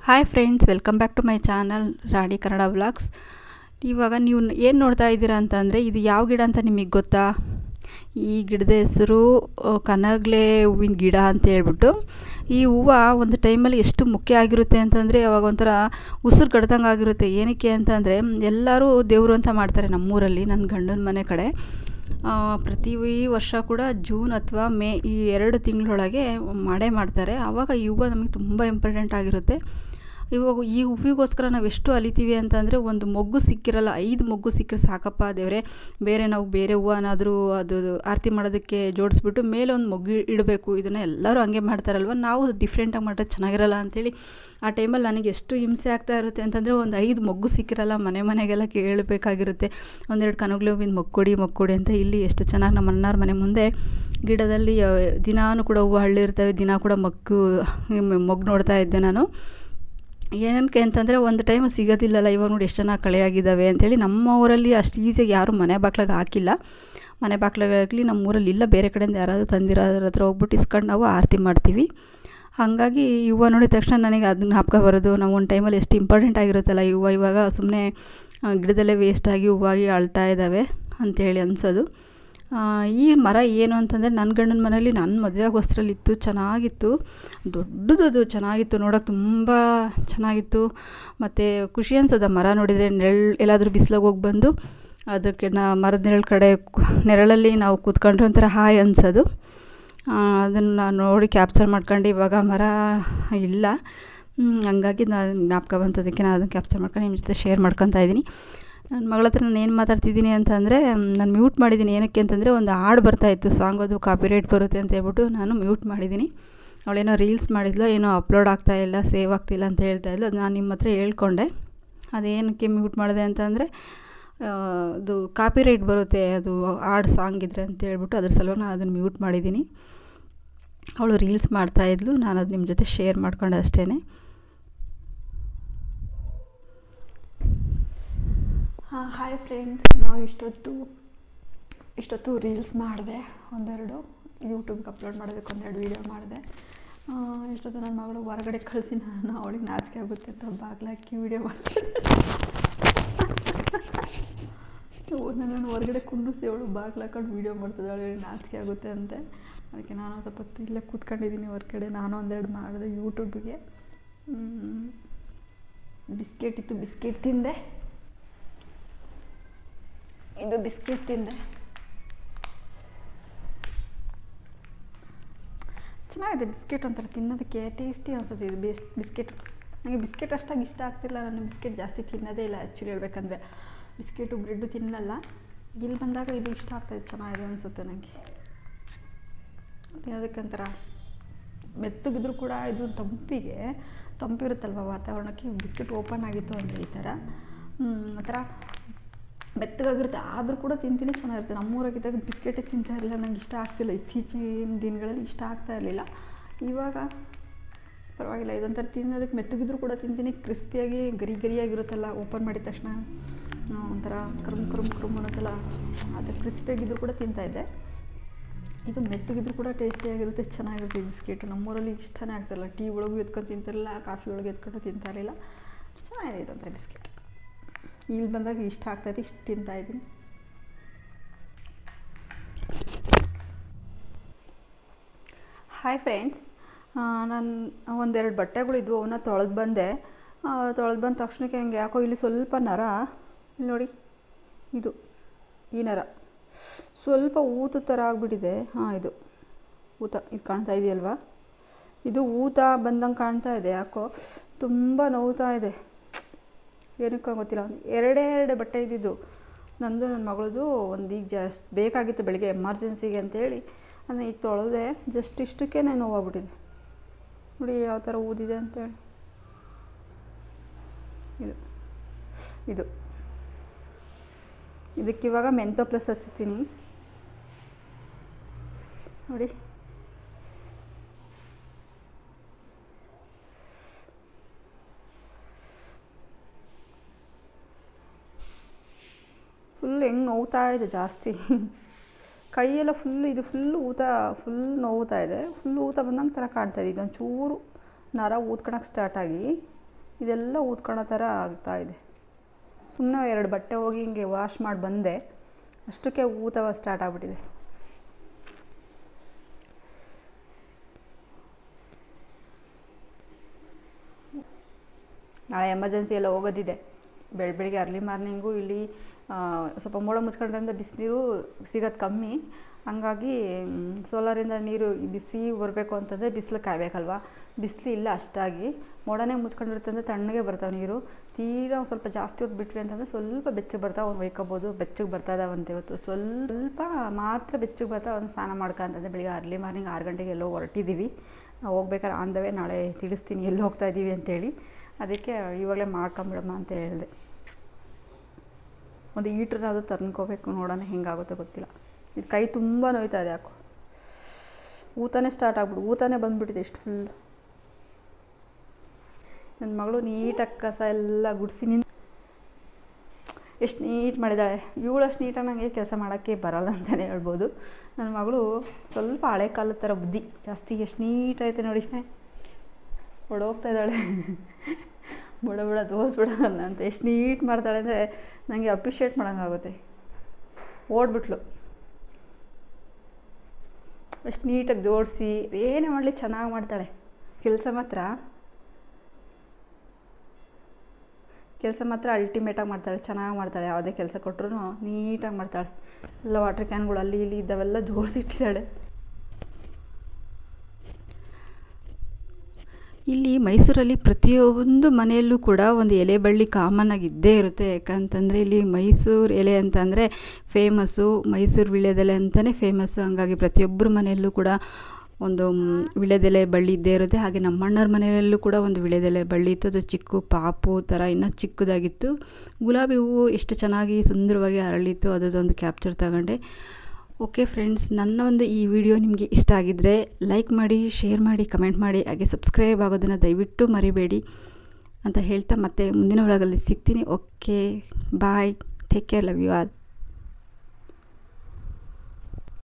Hi friends, welcome back to my channel Rani Kannada vlogs. ಇವಾಗ ನೀವು ಏನು ನೋಡ್ತಾ ಇದ್ದೀರಾ ಅಂತಂದರೆ, ಇದು ಯಾವ ಗಿಡ ಅಂತ ನಿಮಗೆ ಗೊತ್ತಾ? ಈ ಗಿಡದ ಹೆಸರು ಕನಗಲೆ ಹೂವಿನ ಗಿಡ ಅಂತ ಹೇಳ್ಬಿಟ್ಟು. ಈ ಹೂವು ಒಂದು ಟೈಮಲ್ಲಿ ಎಷ್ಟು ಮುಖ್ಯ ಆಗಿರುತ್ತೆ ಅಂತಂದರೆ, ಅವಾಗ ಒಂಥರ ಉಸಿರು ಕಡ್ದಂಗೆ ಆಗಿರುತ್ತೆ. ಏನಕ್ಕೆ ಅಂತಂದರೆ, ಎಲ್ಲರೂ ದೇವರು ಅಂತ ಮಾಡ್ತಾರೆ ನಮ್ಮೂರಲ್ಲಿ, ನನ್ನ ಗಂಡನ ಮನೆ ಕಡೆ. ಪ್ರತಿ ವರ್ಷ ಕೂಡ ಜೂನ್ ಅಥವಾ ಮೇ ಈ 2 ತಿಂಗಳೊಳಗೆ ಮಾಡೇ ಮಾಡ್ತಾರೆ. ಆವಾಗ ಈ ಹೂವು ನಮಗೆ ತುಂಬ ಇಂಪಾರ್ಟೆಂಟ್ ಆಗಿರುತ್ತೆ. ಇವಾಗ ಈ ಹೂವಿಗೋಸ್ಕರ ನಾವು ಎಷ್ಟು ಅಲಿತೀವಿ ಅಂತಂದರೆ, ಒಂದು ಮೊಗ್ಗು ಸಿಕ್ಕಿರಲ್ಲ, 5 ಮೊಗ್ಗು ಸಿಕ್ಕರೆ ಸಾಕಪ್ಪ ದೇವರೇ, ನಾವು ಬೇರೆ ಹೂವನಾದರೂ ಅದು ಆರತಿ ಮಾಡೋದಕ್ಕೆ ಜೋಡಿಸ್ಬಿಟ್ಟು ಮೇಲೆ ಒಂದು ಮೊಗ್ಗು ಇಡಬೇಕು. ಇದನ್ನು ಎಲ್ಲರೂ ಹಂಗೆ ಮಾಡ್ತಾರಲ್ವ, ನಾವು ಡಿಫ್ರೆಂಟಾಗಿ ಮಾಡಿದ್ರೆ ಚೆನ್ನಾಗಿರಲ್ಲ ಅಂಥೇಳಿ ಆ ಟೈಮಲ್ಲಿ ನನಗೆ ಎಷ್ಟು ಹಿಂಸೆ ಆಗ್ತಾ ಇರುತ್ತೆ ಅಂತಂದರೆ, ಒಂದು 5 ಮೊಗ್ಗು ಸಿಕ್ಕಿರಲ್ಲ, ಮನೆಗೆಲ್ಲ ಕೇಳಬೇಕಾಗಿರುತ್ತೆ, 1-2 ಕನಗಲೆ ಹೂವಿನ ಮೊಗ್ಕೊಡಿ ಅಂತ. ಇಲ್ಲಿ ಎಷ್ಟು ಚೆನ್ನಾಗಿ ನಮ್ಮ ಅಣ್ಣಾರ ಮನೆ ಮುಂದೆ ಗಿಡದಲ್ಲಿ ದಿನಾನು ಕೂಡ ಹೂವು ಹಳ್ಳಿರ್ತವೆ, ದಿನ ಕೂಡ ಮೊಗ್ಗು ನೋಡ್ತಾ ಇದ್ದೆ ನಾನು. ಏನಕ್ಕೆ ಅಂತಂದರೆ, ಒಂದು ಟೈಮ್ ಸಿಗೋದಿಲ್ಲಲ್ಲ, ಇವಾಗ ನೋಡಿ ಎಷ್ಟು ಚೆನ್ನಾಗಿ ಕಳೆಯಾಗಿದ್ದಾವೆ ಅಂಥೇಳಿ. ನಮ್ಮ ಊರಲ್ಲಿ ಅಷ್ಟು ಈಸಿಯಾಗಿ ಯಾರೂ ಮನೆ ಬಾಗ್ಲಾಗ ಹಾಕಿಲ್ಲ. ಮನೆ ಬಾಗ್ಲಾಗಲಿ ನಮ್ಮ ಊರಲ್ಲಿ ಇಲ್ಲ, ಬೇರೆ ಕಡೆಯಿಂದ ಯಾರಾದರೂ ತಂದಿರೋದ್ರ ಹತ್ರ ಹೋಗ್ಬಿಟ್ಟು ಇಸ್ಕೊಂಡು ನಾವು ಆರತಿ ಮಾಡ್ತೀವಿ. ಹಾಗಾಗಿ ಈ ಹೂವು ನೋಡಿದ ತಕ್ಷಣ ನನಗೆ ಅದನ್ನ ಜ್ಞಾಪಕ ಬರೋದು. ನಾವು ಒಂದು ಟೈಮಲ್ಲಿ ಎಷ್ಟು ಇಂಪಾರ್ಟೆಂಟ್ ಆಗಿರುತ್ತಲ್ಲ ಈ ಹೂವು, ಇವಾಗ ಸುಮ್ಮನೆ ಗಿಡದಲ್ಲೇ ವೇಸ್ಟಾಗಿ ಹೂವಾಗಿ ಅಳ್ತಾ ಇದ್ದಾವೆ ಅಂಥೇಳಿ ಅನಿಸೋದು. ಈ ಮರ ಏನು ಅಂತಂದರೆ, ನನ್ನ ಗಂಡನ ಮನೇಲಿ ನನ್ನ ಮದುವೆಗೋಸ್ಕರಲ್ಲಿತ್ತು, ಚೆನ್ನಾಗಿತ್ತು, ದೊಡ್ಡದದು, ಚೆನ್ನಾಗಿತ್ತು, ನೋಡೋಕೆ ತುಂಬ ಚೆನ್ನಾಗಿತ್ತು. ಮತ್ತು ಖುಷಿ ಅನ್ಸೋದು ಮರ ನೋಡಿದರೆ. ಎಲ್ಲಾದರೂ ಬಿಸಿಲಾಗ ಹೋಗಿ ಬಂದು ಅದಕ್ಕೆ ಮರದ ನೆರಳಲ್ಲಿ ನಾವು ಕೂತ್ಕೊಂಡ್ರೆ ಒಂಥರ ಹಾಯ್ ಅನ್ಸೋದು. ಅದನ್ನು ನಾನು ನೋಡಿ ಕ್ಯಾಪ್ಚರ್ ಮಾಡ್ಕೊಂಡು, ಇವಾಗ ಮರ ಇಲ್ಲ, ಹಂಗಾಗಿ ನಾನು ಜ್ಞಾಪಕ ಬಂತದಕ್ಕೆ ನಾನು ಅದನ್ನು ಕ್ಯಾಪ್ಚರ್ ಮಾಡ್ಕೊಂಡು ನಿಮ್ಮ ಜೊತೆ ಶೇರ್ ಮಾಡ್ಕೊತಾ ಇದ್ದೀನಿ. ನನ್ನ ಮಗಳ ಹತ್ರ ನಾನು ಏನು ಮಾತಾಡ್ತಿದ್ದೀನಿ ಅಂತಂದರೆ, ನಾನು ಮ್ಯೂಟ್ ಮಾಡಿದ್ದೀನಿ. ಏನಕ್ಕೆ ಅಂತಂದರೆ, ಒಂದು ಹಾಡು ಬರ್ತಾಯಿತ್ತು, ಸಾಂಗ್, ಅದು ಕಾಪಿರೈಟ್ ಬರುತ್ತೆ ಅಂತ ಹೇಳ್ಬಿಟ್ಟು ನಾನು ಮ್ಯೂಟ್ ಮಾಡಿದ್ದೀನಿ. ಅವಳೇನೋ ರೀಲ್ಸ್ ಮಾಡಿದ್ಲು, ಏನೋ ಅಪ್ಲೋಡ್ ಆಗ್ತಾಯಿಲ್ಲ, ಸೇವ್ ಆಗ್ತಿಲ್ಲ ಅಂತ ಹೇಳ್ತಾಯಿದ್ಲು. ಅದು ನಾನು ನಿಮ್ಮ ಹತ್ರ ಹೇಳ್ಕೊಂಡೆ. ಅದೇನಕ್ಕೆ ಮ್ಯೂಟ್ ಮಾಡಿದೆ ಅಂತಂದರೆ, ಅದು ಕಾಪಿರೈಟ್ ಬರುತ್ತೆ, ಅದು ಹಾಡು ಸಾಂಗ್ ಇದ್ರೆ ಅಂತ ಹೇಳ್ಬಿಟ್ಟು ಅದ್ರ ಸಲುವಾಗಿ ನಾನು ಅದನ್ನು ಮ್ಯೂಟ್ ಮಾಡಿದ್ದೀನಿ. ಅವಳು ರೀಲ್ಸ್ ಮಾಡ್ತಾಯಿದ್ಲು, ನಾನು ಅದು ನಿಮ್ಮ ಜೊತೆ ಶೇರ್ ಮಾಡ್ಕೊಂಡೆ ಅಷ್ಟೇ. ಹಾಯ್ ಫ್ರೆಂಡ್ಸ್, ನಾವು ಇಷ್ಟೊತ್ತು ರೀಲ್ಸ್ ಮಾಡಿದೆ, 1-2 ಯೂಟ್ಯೂಬ್ಗೆ ಅಪ್ಲೋಡ್ ಮಾಡೋದಕ್ಕೆ 1-2 ವೀಡಿಯೋ ಮಾಡಿದೆ. ಇಷ್ಟೊತ್ತು ನನ್ನ ಮಗಳು ಹೊರಗಡೆ ಕಳಿಸಿ ನಾನು ಅವಳಿಗೆ ನಾಚಿಕೆ ಆಗುತ್ತೆ ಅಂತ ಬಾಗ್ಲಾಕಿ ವೀಡಿಯೋ ಮಾಡ್ತೀನಿ. ನನ್ನನ್ನು ಹೊರಗಡೆ ಕುಂಡಿಸಿ ಅವಳು ಬಾಗ್ಲಾಕೊಂಡು ವೀಡಿಯೋ ಮಾಡ್ತಿದ್ದೆ, ಅವಳಿಗೆ ನಾಚಿಕೆ ಆಗುತ್ತೆ ಅಂತೆ. ಅದಕ್ಕೆ ನಾನು ಸ್ವಲ್ಪ ಹೊತ್ತು ಇಲ್ಲೇ ಕೂತ್ಕೊಂಡಿದ್ದೀನಿ ಹೊರಗಡೆ. ನಾನು 1-2 ಮಾಡಿದೆ ಯೂಟ್ಯೂಬ್ಗೆ. ಬಿಸ್ಕೆಟ್ ಇತ್ತು, ಬಿಸ್ಕೆಟ್ ತಿಂದೆ. ಇದು ಬಿಸ್ಕೆಟ್ ತಿಂದೆ, ಚೆನ್ನಾಗಿದೆ ಬಿಸ್ಕೆಟ್, ಒಂಥರ ತಿನ್ನೋದಕ್ಕೆ ಟೇಸ್ಟಿ ಅನಿಸುತ್ತೆ ಇದು ಬಿಸ್ಕೆಟ್. ನನಗೆ ಬಿಸ್ಕೆಟ್ ಅಷ್ಟಾಗಿ ಇಷ್ಟ ಆಗ್ತಿಲ್ಲ, ನಾನು ಬಿಸ್ಕೆಟ್ ಜಾಸ್ತಿ ತಿನ್ನೋದೇ ಇಲ್ಲ ಆ್ಯಕ್ಚುಲಿ ಹೇಳ್ಬೇಕಂದ್ರೆ. ಬಿಸ್ಕೆಟು ಬ್ರೆಡ್ಡು ತಿನ್ನಲ್ಲ. ಇಲ್ಲಿ ಬಂದಾಗ ಇದು ಇಷ್ಟ ಆಗ್ತಾಯಿದೆ, ಚೆನ್ನಾಗಿದೆ ಅನಿಸುತ್ತೆ ನನಗೆ. ತಿನ್ನೋದಕ್ಕೊಂಥರ ಮೆತ್ತಗಿದ್ರೂ ಕೂಡ ಇದು ತಂಪಿರುತ್ತಲ್ವ ವಾತಾವರಣಕ್ಕೆ. ಬಿಸ್ಕೆಟ್ ಓಪನ್ ಆಗಿತ್ತು ಅಂದರೆ ಈ ಥರ ಒಂಥರ ಮೆತ್ತಗಾಗಿರುತ್ತೆ, ಆದರೂ ಕೂಡ ತಿಂತೀನಿ, ಚೆನ್ನಾಗಿರುತ್ತೆ. ನಮ್ಮೂರಾಗಿದ್ದಾಗ ಬಿಸ್ಕೆಟೇ ತಿಂತಾ ಇರಲಿಲ್ಲ, ನಂಗೆ ಇಷ್ಟ ಆಗ್ತಿಲ್ಲ. ಇತ್ತೀಚಿನ ದಿನಗಳಲ್ಲಿ ಇಷ್ಟ ಆಗ್ತಾ ಇರಲಿಲ್ಲ. ಇವಾಗ ಪರವಾಗಿಲ್ಲ, ಇದೊಂಥರ ತಿನ್ನೋದಕ್ಕೆ ಮೆತ್ತಗಿದ್ರೂ ಕೂಡ ತಿಂತೀನಿ. ಕ್ರಿಸ್ಪಿಯಾಗಿ ಗರಿಯಾಗಿರುತ್ತಲ್ಲ, ಓಪನ್ ಮಾಡಿದ ತಕ್ಷಣ ಒಂಥರ ಕರುಮ್ ಅನ್ನೋತ್ತಲ್ಲ, ಅದು ಕ್ರಿಸ್ಪಿಯಾಗಿದ್ದರೂ ಕೂಡ ತಿಂತಾಯಿದ್ದೆ. ಇದು ಮೆತ್ತಗಿದ್ರೂ ಕೂಡ ಟೇಸ್ಟಿಯಾಗಿರುತ್ತೆ, ಚೆನ್ನಾಗಿರುತ್ತೆ ಈ ಬಿಸ್ಕೆಟು. ನಮ್ಮೂರಲ್ಲಿ ಇಷ್ಟನೇ ಆಗ್ತಾಯಿಲ್ಲ, ಟೀ ಒಳಗೂ ಎತ್ಕೊಂಡು ತಿಂತಾರಿಲ್ಲ, ಕಾಫಿ ಒಳಗೆ ಎತ್ಕೊಂಡು ತಿಂತಾ ಇರಲಿಲ್ಲ. ಚೆನ್ನಾಗಿದೆ ಇದೊಂಥರ ಬಿಸ್ಕೆಟ್. ಇಲ್ಲಿ ಬಂದಾಗ ಇಷ್ಟ ಆಗ್ತಾಯಿದೆ, ಇಷ್ಟು ತಿಂತಾಯಿದ್ದೀನಿ. ಹಾಯ್ ಫ್ರೆಂಡ್ಸ್, ನಾನು 1-2 ಬಟ್ಟೆಗಳಿದ್ವು, ಅವನ್ನ ತೊಳೆದು ಬಂದ ತಕ್ಷಣಕ್ಕೆ ನನಗೆ ಯಾಕೋ ಇಲ್ಲಿ ಸ್ವಲ್ಪ ನರ, ಇಲ್ಲಿ ನೋಡಿ, ಈ ನರ ಸ್ವಲ್ಪ ಊತ ಥರ ಆಗಿಬಿಟ್ಟಿದೆ. ಇದು ಊತ, ಇದು ಕಾಣ್ತಾ ಇದೆಯಲ್ವಾ, ಇದು ಊತ ಬಂದಂಗೆ ಕಾಣ್ತಾ ಇದೆ. ಯಾಕೋ ತುಂಬ ನೋವ್ತಾ ಇದೆ, ಏನಕ್ಕೆ ಗೊತ್ತಿಲ್ಲ. 2 ಬಟ್ಟೆ ಇದ್ದಿದ್ದು, ನಂದು ನನ್ನ ಮಗಳದು. ಒಂದು ಈಗ ಜಸ್ಟ್ ಬೇಕಾಗಿತ್ತು ಬೆಳಗ್ಗೆ ಎಮರ್ಜೆನ್ಸಿಗೆ ಅಂತೇಳಿ ಅದನ್ನ ಈಗ ತೊಳೆದೆ. ಜಸ್ಟ್ ಇಷ್ಟಕ್ಕೆ ನೋವಾಗ್ಬಿಟ್ಟಿದೆ ನೋಡಿ, ಯಾವ ಥರ ಊದಿದೆ ಅಂತೇಳಿ. ಇದಕ್ಕಿವಾಗ ಮೆಂತೋ ಪ್ಲಸ್ ಹಚ್ತೀನಿ ನೋಡಿ. ಫುಲ್ ಹೆಂಗೆ ನೋವ್ತಾ ಇದೆ ಜಾಸ್ತಿ, ಕೈಯೆಲ್ಲ ಫುಲ್ಲು ಊತ, ಫುಲ್ ನೋವ್ತಾ ಇದೆ. ಫುಲ್ ಊತ ಬಂದಂಗೆ ಥರ ಕಾಣ್ತಾಯಿದೆ. ಇದೊಂದು ಚೂರು ನರ ಊದ್ಕೊಳಕ್ಕೆ ಸ್ಟಾರ್ಟಾಗಿ ಇದೆಲ್ಲ ಊದ್ಕೊಳ್ಳೋ ಥರ ಆಗ್ತಾಯಿದೆ. ಸುಮ್ಮನೆ 2 ಬಟ್ಟೆ ಹೋಗಿ ಹಿಂಗೆ ವಾಶ್ ಮಾಡಿ ಬಂದೆ, ಅಷ್ಟಕ್ಕೆ ಊತವ ಸ್ಟಾರ್ಟ್ ಆಗಿಬಿಟ್ಟಿದೆ. ನಾಳೆ ಎಮರ್ಜೆನ್ಸಿ ಎಲ್ಲ ಹೋಗೋದಿದೆ. ಬೆಳಗ್ಗೆ ಅರ್ಲಿ ಮಾರ್ನಿಂಗು ಇಲ್ಲಿ ಸ್ವಲ್ಪ ಮೋಡ ಮುಚ್ಕೊಂಡ್ರಿಂದ ಬಿಸಿನೀರು ಸಿಗೋದು ಕಮ್ಮಿ. ಹಂಗಾಗಿ ಸೋಲಾರಿಂದ ನೀರು ಬಿಸಿ ಬರಬೇಕು ಅಂತಂದರೆ ಬಿಸಿಲು ಕಾಯಬೇಕಲ್ವ. ಬಿಸಿಲು ಇಲ್ಲ ಅಷ್ಟಾಗಿ, ಮೋಡನೇ ಮುಚ್ಕೊಂಡಿರುತ್ತೆ ಅಂದರೆ ತಣ್ಣಗೆ ಬರ್ತಾವೆ ನೀರು. ತೀರಾ ಸ್ವಲ್ಪ ಜಾಸ್ತಿ ಹೊತ್ತು ಬಿಟ್ವಿ ಅಂತಂದರೆ ಸ್ವಲ್ಪ ಬೆಚ್ಚಗೆ ಬರ್ತಾವೆ, ಅವ್ನು ಒಯ್ಕೋಬೋದು. ಬೆಚ್ಚಗೆ ಬರ್ತಾಯಿದ್ದಾವಂತೆ ಇವತ್ತು, ಸ್ವಲ್ಪ ಮಾತ್ರ ಬೆಚ್ಚಗೆ ಬರ್ತಾವೆ. ಅವ್ನು ಸ್ನಾನ ಮಾಡ್ಕೊಂತಂದರೆ ಬೆಳಿಗ್ಗೆ ಅರ್ಲಿ ಮಾರ್ನಿಂಗ್ 6 ಗಂಟೆಗೆ ಎಲ್ಲೋ ಹೊರಟಿದ್ದೀವಿ. ನಾವು ಹೋಗ್ಬೇಕಾದ್ರೆ ಆಂದವೇ ನಾಳೆ ತಿಳಿಸ್ತೀನಿ ಎಲ್ಲಿ ಹೋಗ್ತಾಯಿದ್ದೀವಿ ಅಂತೇಳಿ. ಅದಕ್ಕೆ ಇವಾಗಲೇ ಮಾಡ್ಕೊಂಬಿಡಮ್ಮ ಅಂತ ಹೇಳಿದೆ. ಒಂದು ಹೀಟ್ರನ್ನ ಅದು ತರ್ನ್ಕೋಬೇಕು, ನೋಡೋಣ ಹೆಂಗಾಗುತ್ತೆ ಗೊತ್ತಿಲ್ಲ. ಇದು ಕೈ ತುಂಬ ನೋಯ್ತಾ ಇದೆ ಯಾಕೋ. ಊತನೇ ಸ್ಟಾರ್ಟ್ ಆಗ್ಬಿಡು, ಊತನೇ ಬಂದುಬಿಟ್ಟಿದೆ ಇಷ್ಟು ಫುಲ್. ನನ್ನ ಮಗಳು ನೀಟಾಗಿ ಕಸ ಎಲ್ಲ ಗುಡಿಸಿ ಎಷ್ಟು ನೀಟ್ ಮಾಡಿದ್ದಾಳೆ. ಇವಳಷ್ಟು ನೀಟಾಗಿ ನನಗೆ ಕೆಲಸ ಮಾಡೋಕ್ಕೆ ಬರಲ್ಲ ಅಂತಲೇ ಹೇಳ್ಬೋದು. ನನ್ನ ಮಗಳು ಸ್ವಲ್ಪ ಹಳೆ ಕಾಲದ ಥರ ಬುದ್ಧಿ ಜಾಸ್ತಿ. ಎಷ್ಟು ನೀಟಾಯ್ತು ನೋಡಿ, ಹೊಡೋಗ್ತಾ ಇದ್ದಾಳೆ. ಬಿಡ ತೋರಿಸ್ಬಿಡ ಅಂತ ಎಷ್ಟು ನೀಟ್ ಮಾಡ್ತಾಳೆ ಅಂದರೆ ನನಗೆ ಅಪ್ರಿಷಿಯೇಟ್ ಮಾಡೋಂಗಾಗುತ್ತೆ. ಓಡ್ಬಿಟ್ಲು. ಎಷ್ಟು ನೀಟಾಗಿ ಜೋಡಿಸಿ ಏನೇ ಮಾಡಲಿ ಚೆನ್ನಾಗಿ ಮಾಡ್ತಾಳೆ. ಕೆಲಸ ಮಾತ್ರ ಅಲ್ಟಿಮೇಟಾಗಿ ಮಾಡ್ತಾಳೆ, ಚೆನ್ನಾಗಿ ಮಾಡ್ತಾಳೆ. ಯಾವುದೇ ಕೆಲಸ ಕೊಟ್ಟರು ನೀಟಾಗಿ ಮಾಡ್ತಾಳೆ. ಎಲ್ಲ ವಾಟರ್ ಕ್ಯಾನ್ಗಳು ಅಲ್ಲಿ ಇಲ್ಲಿ ಇದ್ದಾವೆಲ್ಲ ಜೋಡಿಸಿಟ್ಟಿದ್ದಾಳೆ. ಇಲ್ಲಿ ಮೈಸೂರಲ್ಲಿ ಪ್ರತಿಯೊಂದು ಮನೆಯಲ್ಲೂ ಕೂಡ ಒಂದು ಎಲೆ ಬಳ್ಳಿ ಕಾಮನ್ ಆಗಿ ಇದ್ದೇ ಇರುತ್ತೆ. ಯಾಕಂತಂದರೆ ಇಲ್ಲಿ ಮೈಸೂರು ಎಲೆ ಅಂತಂದರೆ ಫೇಮಸ್ಸು, ಮೈಸೂರು ವೀಳ್ಯದೆಲೆ ಅಂತಲೇ ಫೇಮಸ್ಸು. ಹಂಗಾಗಿ ಪ್ರತಿಯೊಬ್ಬರ ಮನೆಯಲ್ಲೂ ಕೂಡ ಒಂದು ವೀಳ್ಯದೆಲೆ ಬಳ್ಳಿ ಇದ್ದೇ ಇರುತ್ತೆ. ಹಾಗೆ ನಮ್ಮ ಅಣ್ಣವ್ರ ಮನೆಯಲ್ಲೂ ಕೂಡ ಒಂದು ವೀಳ್ಯದೆಲೆ ಬಳ್ಳಿ ಇತ್ತು. ಅದು ಚಿಕ್ಕ ಪಾಪು ಥರ ಇನ್ನೂ ಚಿಕ್ಕದಾಗಿತ್ತು. ಗುಲಾಬಿ ಹೂವು ಎಷ್ಟು ಚೆನ್ನಾಗಿ ಸುಂದರವಾಗಿ ಅರಳಿತ್ತು, ಅದೊಂದು ಕ್ಯಾಪ್ಚರ್ ತಗೊಂಡೆ. ಓಕೆ ಫ್ರೆಂಡ್ಸ್, ನನ್ನ ಒಂದು ಈ ವಿಡಿಯೋ ನಿಮಗೆ ಇಷ್ಟ ಆಗಿದ್ದರೆ ಲೈಕ್ ಮಾಡಿ, ಶೇರ್ ಮಾಡಿ, ಕಮೆಂಟ್ ಮಾಡಿ, ಹಾಗೆ ಸಬ್ಸ್ಕ್ರೈಬ್ ಆಗೋದನ್ನು ದಯವಿಟ್ಟು ಮರಿಬೇಡಿ ಅಂತ ಹೇಳ್ತಾ ಮತ್ತೆ ಮುಂದಿನ ವ್ಲಾಗಲ್ಲಿ ಸಿಗ್ತೀನಿ. Okay bye, take care, love you all.